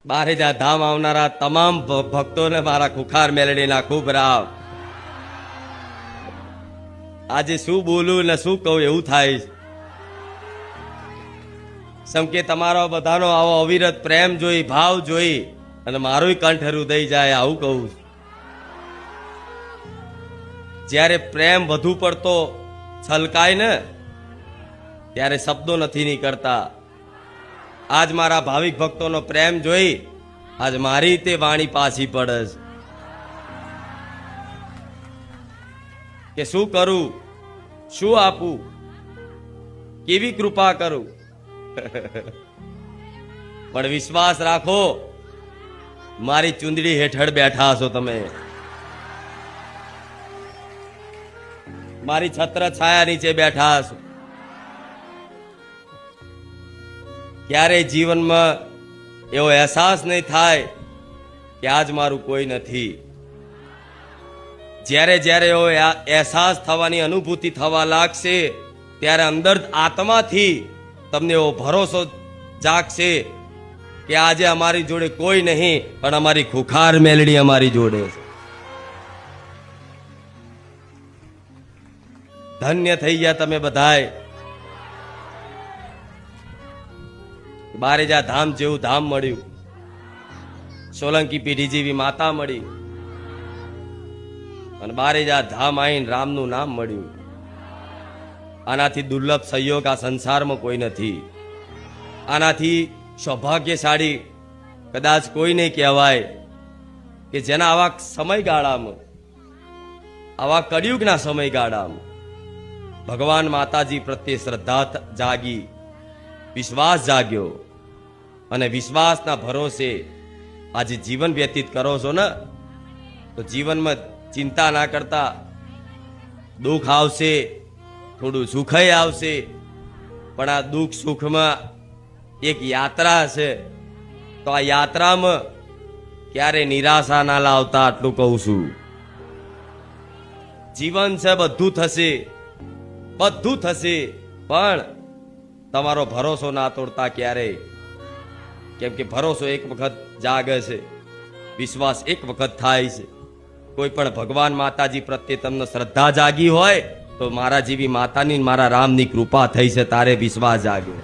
બારેજા ધામ આવનારા તમામ ભક્તોને મારા ખુખાર મેલડીના ખૂબ રાવ. આજે શું બોલું ને શું કહું એવું થાય. સમકે તમારો બધાનો આવો અવિરત પ્રેમ જોઈ, ભાવ જોઈ અને મારું કંઠ હૃદય જાય આવું કહું. જ્યારે પ્રેમ વધુ પડતો છલકાય ને ત્યારે શબ્દો નથી નીકળતા. આજ મારા ભાવિક ભક્તોનો પ્રેમ જોઈ આજ મારી તે વાણી પાછી પડે કે શું કરું, શું આપું, કેવી કૃપા કરું. પણ વિશ્વાસ રાખો, મારી ચુંદડી હેઠળ બેઠા છો તમે, મારી છત્ર છાયા નીચે બેઠા છો. ક્યારેય જીવનમાં એવો અહેસાસ નહીં થાય કે આજ મારું કોઈ નથી. જ્યારે જ્યારે એવો અહેસાસ થવાની અનુભૂતિ થવા લાગશે ત્યારે અંદર આત્માથી તમને એવો ભરોસો જાગશે કે આજે અમારી જોડે કોઈ નહીં પણ અમારી ખુખાર મેલડી અમારી જોડે છે. ધન્ય થઈ ગયા તમે બધાય. બારેજા ધામ જેવું ધામ મળ્યું, સોલંકી પેઢી જેવી માતા મળી અને બારેજા ધામ આવીને રામનું નામ મળ્યું. આનાથી દુર્લભ સંયોગ આ સંસારમાં કોઈ નથી. આનાથી સૌભાગ્યશાળી કદાચ કોઈ નહીં કહેવાય કે જેના આવા સમયગાળામાં, આવા કળિયુગના સમયગાળામાં ભગવાન માતાજી પ્રત્યે શ્રદ્ધા જાગી, વિશ્વાસ જાગ્યો અને વિશ્વાસના ભરોસે આજે જીવન વ્યતીત કરો છો ને તો જીવનમાં ચિંતા ના કરતા. દુઃખ આવશે, થોડું સુખય આવશે, પણ આ દુઃખ સુખમાં એક યાત્રા છે. તો આ યાત્રામાં ક્યારે નિરાશા ના લાવતા આટલું કહું છું. જીવન છે, બધું થશે, બધું થશે, પણ તમારો ભરોસો ના તોડતા ક્યારેય. કેમ કે ભરોસો એક વખત જાગે છે, વિશ્વાસ એક વખત થાય છે. કોઈ પણ ભગવાન માતાજી પ્રત્યે તમને શ્રદ્ધા જાગી હોય તો મારા જેવી માતાની, મારા રામની કૃપા થઈ છે, તારે વિશ્વાસ જાગ્યો.